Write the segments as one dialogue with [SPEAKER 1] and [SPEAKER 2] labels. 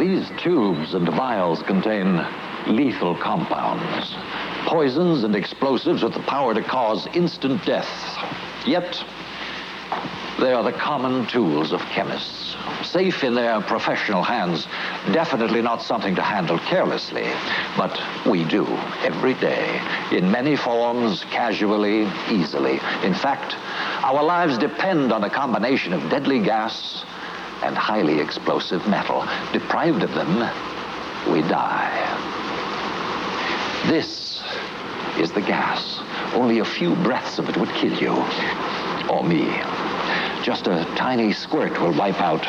[SPEAKER 1] These tubes and vials contain lethal compounds, poisons and explosives with the power to cause instant death. Yet, they are the common tools of chemists, safe in their professional hands, definitely not something to handle carelessly. But we do, every day, in many forms, casually, easily. In fact, our lives depend on a combination of deadly gas and highly explosive metal. Deprived of them, we die. This is the gas. Only a few breaths of it would kill you, or me. Just a tiny squirt will wipe out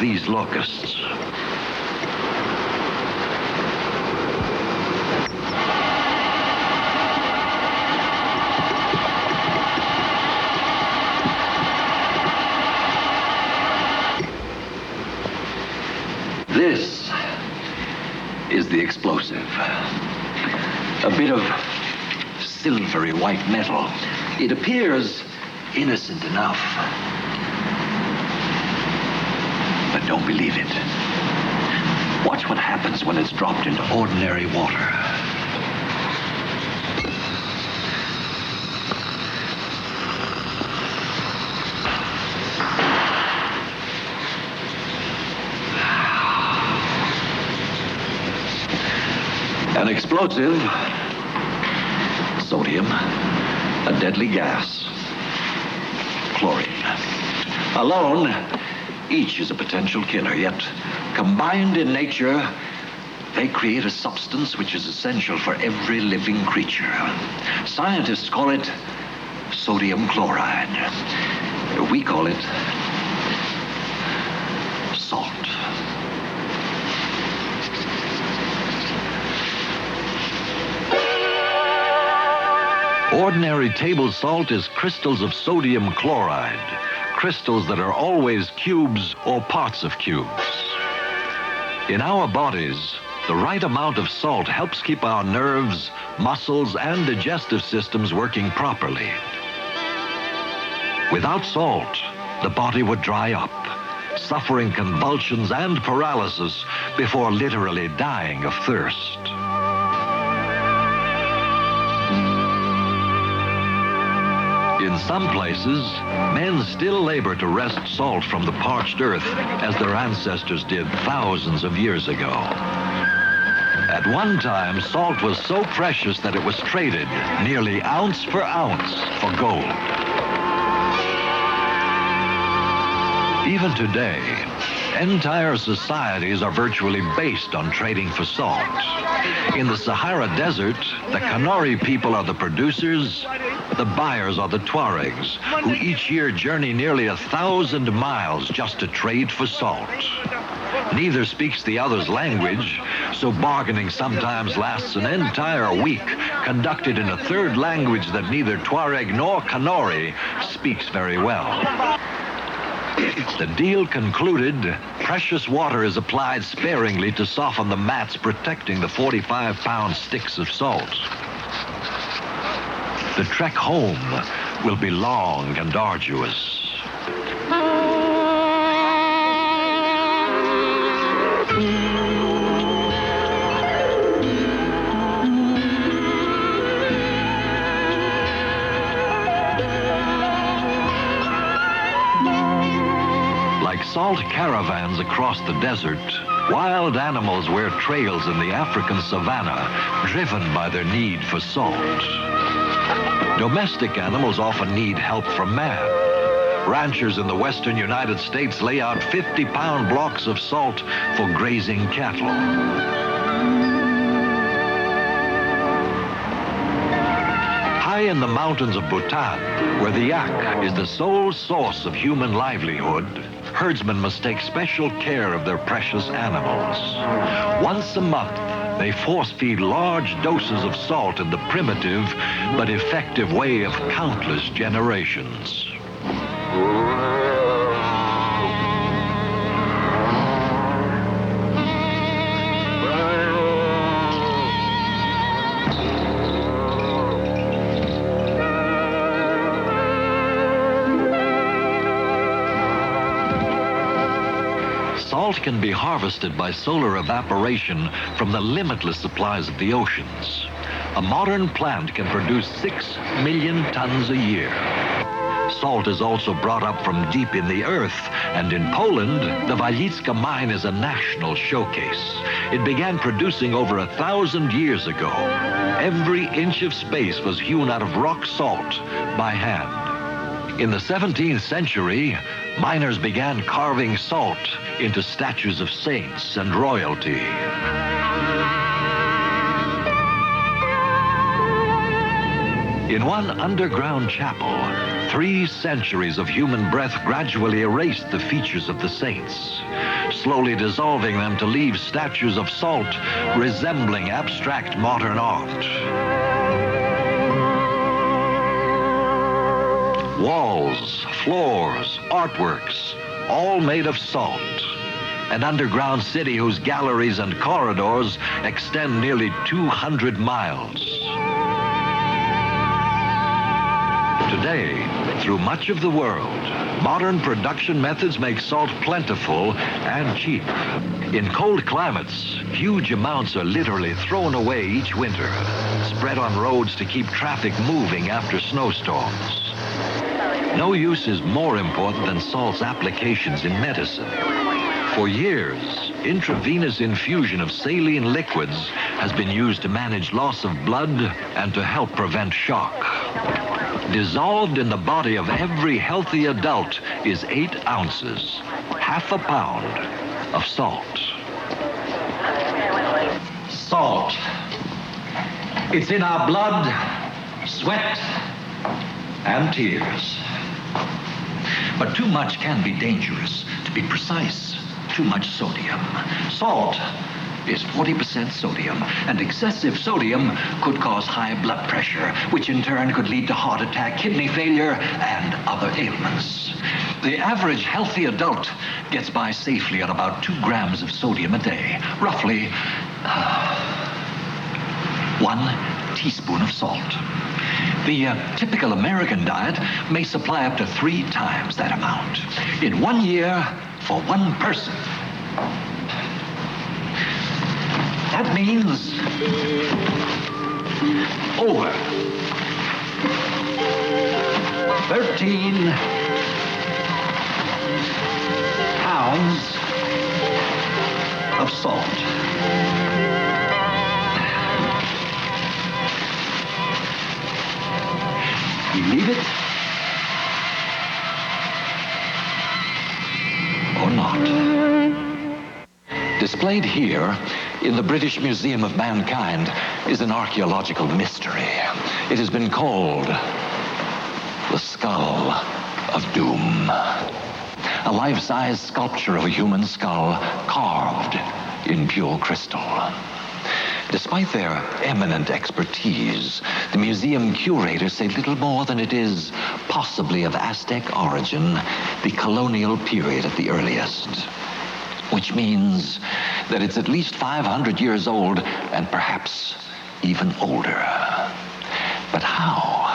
[SPEAKER 1] these locusts. This is the explosive. A bit of silvery white metal. It appears innocent enough. But don't believe it. Watch what happens when it's dropped into ordinary water. An explosive, sodium, a deadly gas, chlorine. Alone, each is a potential killer, yet combined in nature, they create a substance which is essential for every living creature. Scientists call it sodium chloride. We call it salt. Ordinary table salt is crystals of sodium chloride, crystals that are always cubes or parts of cubes. In our bodies, the right amount of salt helps keep our nerves, muscles, and digestive systems working properly. Without salt, the body would dry up, suffering convulsions and paralysis before literally dying of thirst. In some places, men still labor to wrest salt from the parched earth as their ancestors did thousands of years ago. At one time, salt was so precious that it was traded nearly ounce for ounce for gold. Even today, entire societies are virtually based on trading for salt. In the Sahara Desert, the Kanuri people are the producers, the buyers are the Tuaregs, who each year journey nearly 1,000 miles just to trade for salt. Neither speaks the other's language, so bargaining sometimes lasts an entire week, conducted in a third language that neither Tuareg nor Kanuri speaks very well. The deal concluded, precious water is applied sparingly to soften the mats protecting the 45-pound sticks of salt. The trek home will be long and arduous. Like salt caravans across the desert, wild animals wear trails in the African savanna, driven by their need for salt. Domestic animals often need help from man. Ranchers in the western United States lay out 50-pound blocks of salt for grazing cattle. High in the mountains of Bhutan, where the yak is the sole source of human livelihood, herdsmen must take special care of their precious animals. Once a month, they force-feed large doses of salt in the primitive but effective way of countless generations. Salt can be harvested by solar evaporation from the limitless supplies of the oceans. A modern plant can produce 6 million tons a year. Salt is also brought up from deep in the earth, and in Poland, the Walicka mine is a national showcase. It began producing over 1,000 years ago. Every inch of space was hewn out of rock salt by hand. In the 17th century, miners began carving salt into statues of saints and royalty. In one underground chapel, 3 centuries of human breath gradually erased the features of the saints, slowly dissolving them to leave statues of salt resembling abstract modern art. Walls, floors, artworks, all made of salt. An underground city whose galleries and corridors extend nearly 200 miles. Today, through much of the world, modern production methods make salt plentiful and cheap. In cold climates, huge amounts are literally thrown away each winter, spread on roads to keep traffic moving after snowstorms. No use is more important than salt's applications in medicine. For years, intravenous infusion of saline liquids has been used to manage loss of blood and to help prevent shock. Dissolved in the body of every healthy adult is 8 ounces, half a pound of salt. Salt. It's in our blood, sweat, and tears. But too much can be dangerous. To be precise, too much sodium. Salt is 40% sodium, and excessive sodium could cause high blood pressure, which in turn could lead to heart attack, kidney failure, and other ailments. The average healthy adult gets by safely on about 2 grams of sodium a day, roughly 1 teaspoon of salt. The typical American diet may supply up to 3 times that amount. In 1 year, for 1 person. That means over 13 pounds of salt. Believe it or not. Displayed here in the British Museum of Mankind is an archaeological mystery. It has been called the Skull of Doom. A life-size sculpture of a human skull carved in pure crystal. Despite their eminent expertise, the museum curators say little more than it is possibly of Aztec origin, the colonial period at the earliest. Which means that it's at least 500 years old and perhaps even older. But how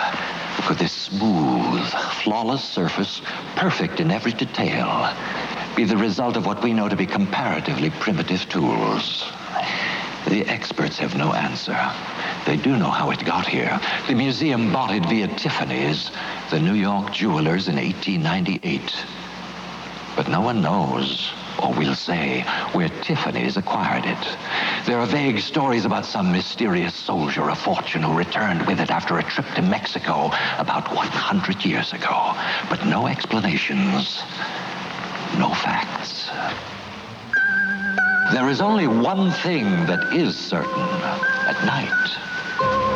[SPEAKER 1] could this smooth, flawless surface, perfect in every detail, be the result of what we know to be comparatively primitive tools? The experts have no answer. They do know how it got here. The museum bought it via Tiffany's, the New York jewelers, in 1898. But no one knows, or will say, where Tiffany's acquired it. There are vague stories about some mysterious soldier of fortune who returned with it after a trip to Mexico about 100 years ago. But no explanations, no facts. There is only one thing that is certain. At night,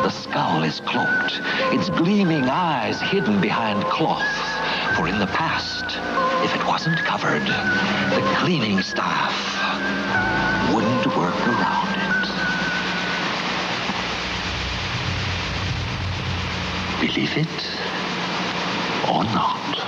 [SPEAKER 1] the skull is cloaked, its gleaming eyes hidden behind cloth. For in the past, if it wasn't covered, the cleaning staff wouldn't work around it. Believe it or not.